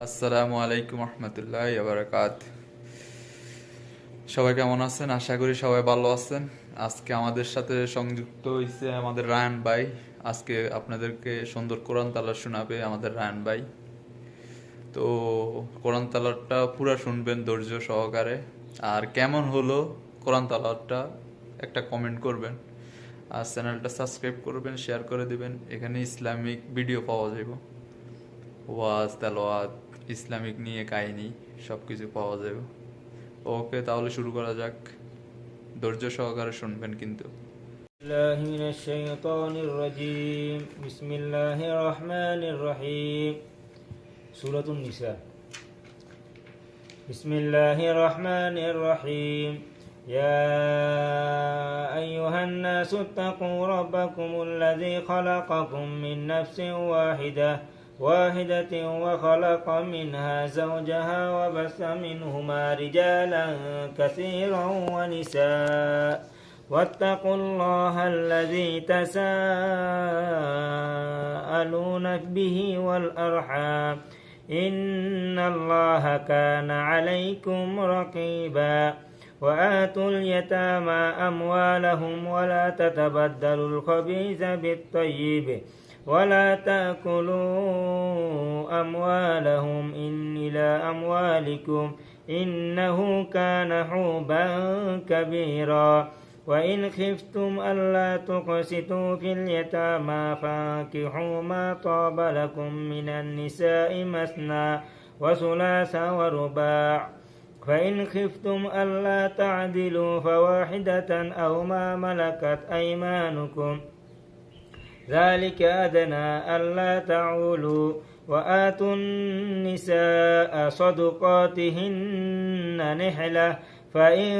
আসসালামু আলাইকুম রহমতুল্লাহি ওয়া বারাকাত। সবাই কেমন আছেন? আশা করি সবাই ভালো আছেন। আজকে আমাদের সাথে সংযুক্ত হয়েছে আমাদের রায়ান ভাই। আজকে আপনাদেরকে সুন্দর কোরআন তালাওয়াত শোনাবে আমাদের রায়ান ভাই। তো কোরআন তালাওয়াতটা পুরো শুনবেন ধৈর্য সহকারে। আর কেমন হলো কোরআন তালাওয়াতটা একটা কমেন্ট করবেন। আর চ্যানেলটা সাবস্ক্রাইব করবেন, শেয়ার করে দিবেন। এখানে ইসলামিক ভিডিও পাওয়া যাবে, ওয়াজ তেলাওয়াত, ইসলামিক নিয়ে কাহিনী সব কিছু পাওয়া যাবে। ওকে, তাহলে শুরু করা যাক। ধৈর্য সহকারে শুনবেন কিন্তু। الله من الشيطان الرجيم بسم الله الرحمن الرحيم سورة النساء بسم الله الرحمن الرحيم يا أيها الناس اتقوا ربكم الذي خلقكم من نفس واحدة وخلق منها زوجها وبث منهما رجالا كثيرا ونساء واتقوا الله الذي تساءلون به والأرحام إن الله كان عليكم رقيبا وآتوا اليتامى أموالهم ولا تتبدلوا الخبيث بالطيب ولا تأكلوا أموالهم إلى أموالكم إنه كان حوبا كبيرا وإن خفتم ألا تقسطوا في اليتامى فانكحوا ما طاب لكم من النساء مثنى وثلاث ورباع فإن خفتم ألا تعدلوا فواحدة أو ما ملكت أيمانكم ذلك أدنى ألا تعولوا وآتوا النساء صدقاتهن نحلة فإن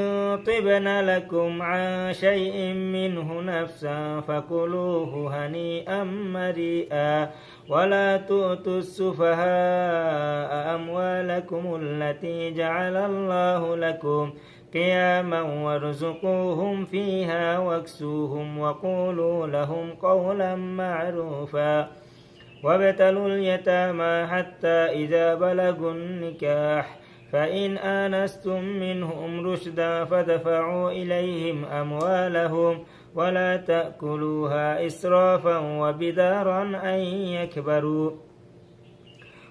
طبن لكم عن شيء منه نفسا فكلوه هنيئا مريئا ولا تؤتوا السفهاء أموالكم التي جعل الله لكم قياما وارزقوهم فيها واكسوهم وقولوا لهم قولا معروفا وابتلوا اليتامى حتى إذا بلغوا النكاح فإن آنستم منهم رشدا فدفعوا إليهم أموالهم ولا تأكلوها إسرافا وبدارا أن يكبروا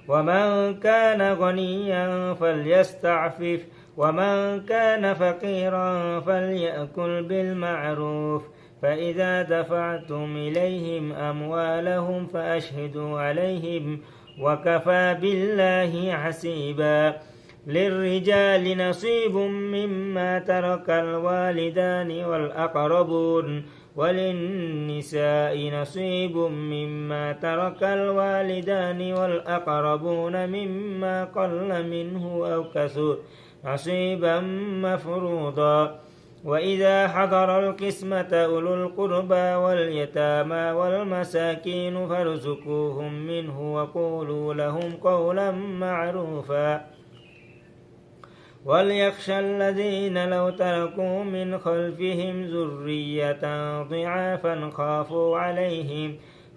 ومن كان غنيا فليستعفف ومن كان فقيرا فليأكل بالمعروف فإذا دفعتم إليهم أموالهم فأشهدوا عليهم وكفى بالله حسيبا للرجال نصيب مما ترك الوالدان والأقربون وللنساء نصيب مما ترك الوالدان والأقربون مما قل منه أو كثر نصيبا مفروضا وإذا حضر القسمة أولو القربى واليتامى والمساكين فارزقوهم منه وقولوا لهم قولا معروفا وليخشى الذين لو تركوا من خلفهم ذرية ضعافا خافوا عليهم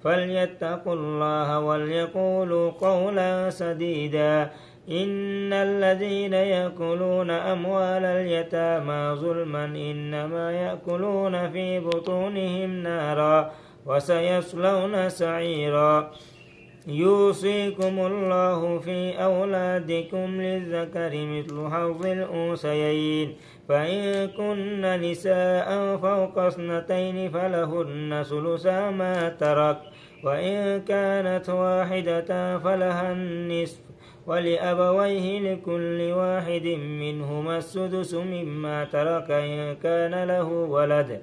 فليتقوا الله وليقولوا قولا سديدا إن الذين يأكلون أموال اليتامى ظلما إنما يأكلون في بطونهم نارا وسيصلون سعيرا يوصيكم الله في أولادكم للذكر مثل حظ الأنثيين فإن كن نساء فوق اثنتين فلهن ثلثا ما ترك وإن كانت واحدة فلها النصف ولأبويه لكل واحد منهما السدس مما ترك إن كان له ولد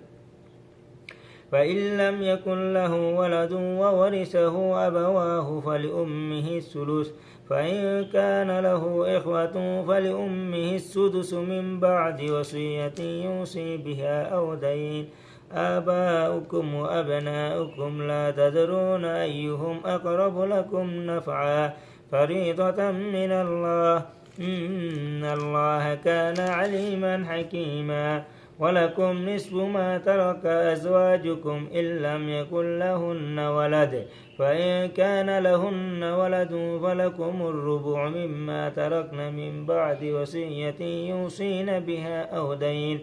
فإن لم يكن له ولد وورثه أبواه فلأمه الثلث فإن كان له إخوة فلأمه السدس من بعد وصية يوصي بها أو دين آباؤكم وأبناؤكم لا تدرون أيهم أقرب لكم نفعا فريضة من الله إن الله كان عليما حكيما ولكم نصف ما ترك أزواجكم إن لم يكن لهن ولد فإن كان لهن ولد فلكم الربع مما تركن من بعد وصية يوصين بها أو دين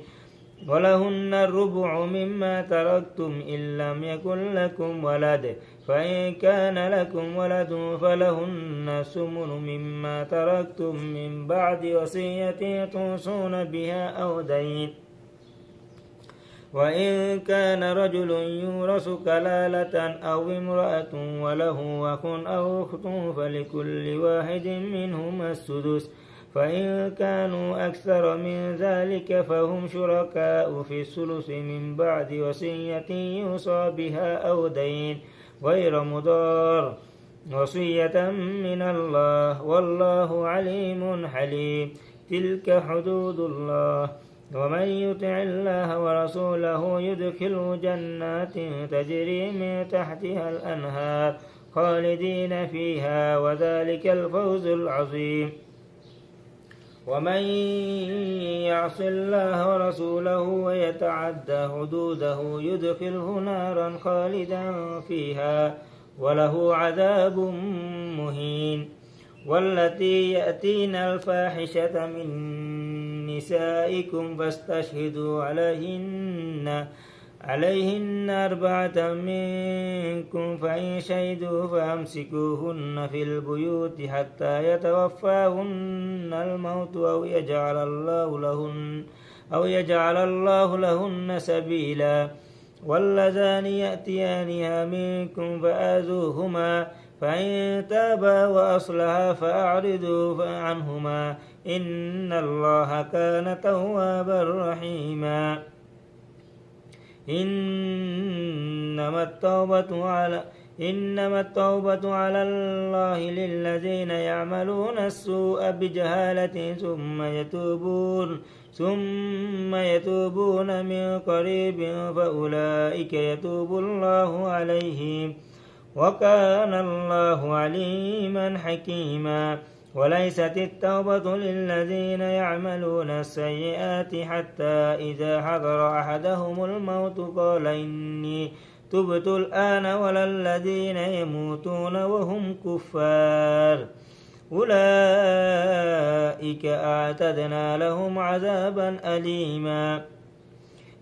ولهن الربع مما تركتم إن لم يكن لكم ولد فإن كان لكم ولد فلهن الثمن مما تركتم من بعد وصية توصون بها أو دين وإن كان رجل يورث كلالة أو امرأة وله أخ أو أخت فلكل واحد منهما السدس فإن كانوا أكثر من ذلك فهم شركاء في الثلث من بعد وصية يوصى بها أو دين غير مضار وصية من الله والله عليم حليم تلك حدود الله ومن يطع الله ورسوله يدخله جنات تجري من تحتها الأنهار خالدين فيها وذلك الفوز العظيم ومن يعص الله ورسوله ويتعدى حدوده يدخله نارا خالدا فيها وله عذاب مهين والتي يأتين الفاحشة من نسائكم فاستشهدوا عليهن 4 منكم فإن شهدوا فأمسكوهن في البيوت حتى يتوفاهن الموت أو يجعل الله لهن سبيلا واللذان يأتيانها منكم فآذوهما فإن تابا وأصلحا فأعرضوا عنهما إن الله كان توابا رحيما إنما التوبة على الله للذين يعملون السوء بجهالة ثم يتوبون من قريب فأولئك يتوب الله عليهم وكان الله عليما حكيما وليست التوبة للذين يعملون السيئات حتى إذا حضر أحدهم الموت قال إني تبت الآن ولا الذين يموتون وهم كفار أولئك أعتدنا لهم عذابا أليما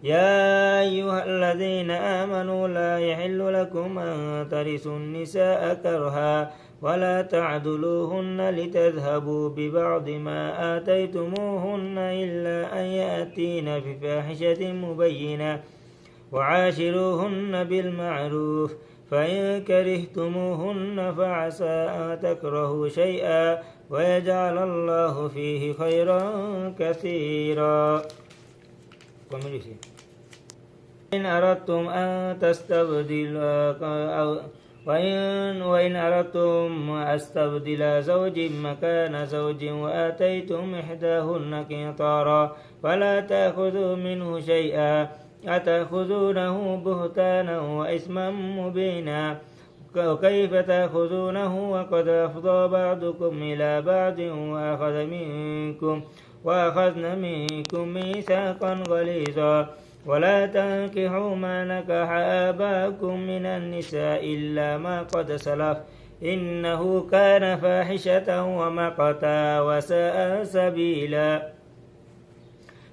يا أيها الذين آمنوا لا يحل لكم أن ترثوا النساء كرها ولا تعدلوهن لتذهبوا ببعض ما آتيتموهن إلا أن يأتين بفاحشة مبينة وعاشروهن بالمعروف فإن كرهتموهن فعسى أن تكرهوا شيئا ويجعل الله فيه خيرا كثيرا إن أردتم أن وإن أردتم أستبدل زوج مكان زوج وآتيتم إحداهن قنطارا فلا تأخذوا منه شيئا أتأخذونه بهتانا وإثما مبينا وكيف تأخذونه وقد أفضى بعضكم إلى بعض وأخذن منكم ميثاقا غليظا ولا تنكحوا ما نكح آباءكم من النساء إلا ما قد سلف إنه كان فاحشة ومقتا وساء سبيلا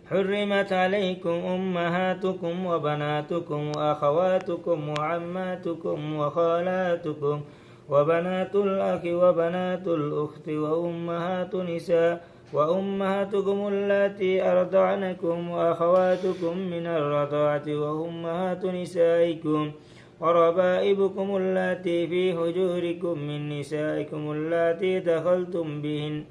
حرمت عليكم أمهاتكم وبناتكم وأخواتكم وعماتكم وخالاتكم وبنات الأخ وبنات الأخت وأمهاتكم اللاتي أرضعنكم وأخواتكم من الرضاعة وأمهات نسائكم وربائبكم اللاتي في حجوركم من نسائكم اللاتي دخلتم بهن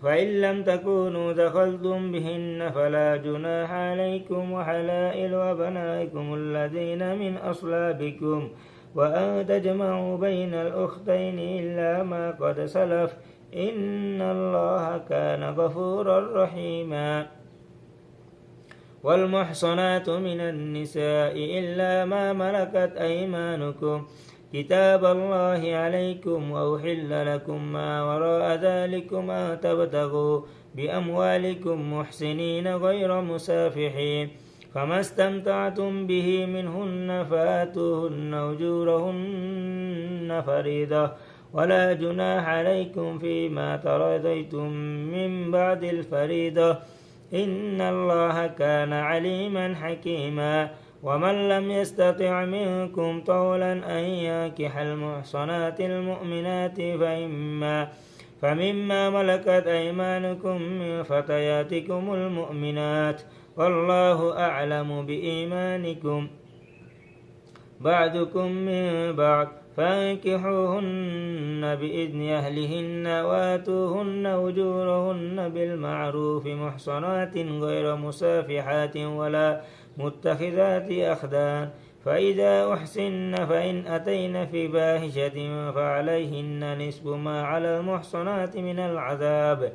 فإن لم تكونوا دخلتم بهن فلا جناح عليكم وحلائل أبنائكم الذين من أصلابكم وأن تجمعوا بين الأختين إلا ما قد سلف إن الله كان غفورا رحيما والمحصنات من النساء إلا ما ملكت أيمانكم كتاب الله عليكم وأحل لكم ما وراء ذلكم أن تبتغوا بأموالكم محسنين غير مسافحين فما استمتعتم به منهن فآتوهن أجورهن فريضة ولا جناح عليكم فيما تراضيتم من بعد الفريضة إن الله كان عليما حكيما ومن لم يستطع منكم طولا أن ينكح المحصنات المؤمنات فمما ملكت أيمانكم من فتياتكم المؤمنات والله أعلم بإيمانكم بعضكم من بعض فانكحوهن بإذن أهلهن وآتوهن أجورهن بالمعروف محصنات غير مسافحات ولا متخذات أخدان فإذا أحسن فإن أتين في فاحشة فعليهن نصف ما على المحصنات من العذاب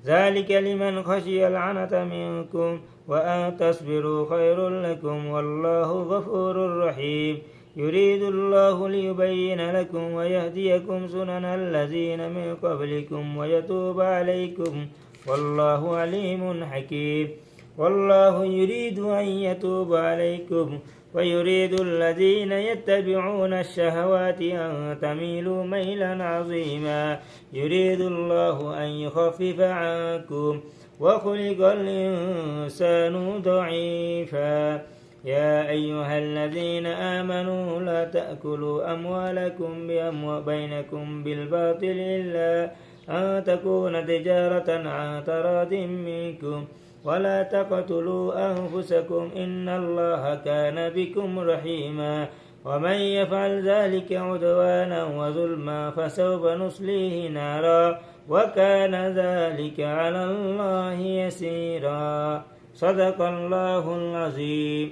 ذلك لمن خشي العنة منكم وأن تصبروا خير لكم والله غفور رحيم يريد الله ليبين لكم ويهديكم سنن الذين من قبلكم ويتوب عليكم والله عليم حكيم والله يريد أن يتوب عليكم ويريد الذين يتبعون الشهوات أن تميلوا ميلا عظيما يريد الله أن يخفف عنكم وخلق الإنسان ضعيفا يا أيها الذين آمنوا لا تأكلوا أموالكم بينكم بالباطل إلا أن تكون تجارة عن تراض منكم ولا تقتلوا أنفسكم إن الله كان بكم رحيما ومن يفعل ذلك عدوانا وظلما فسوف نصليه نارا وكان ذلك على الله يسيرا صدق الله العظيم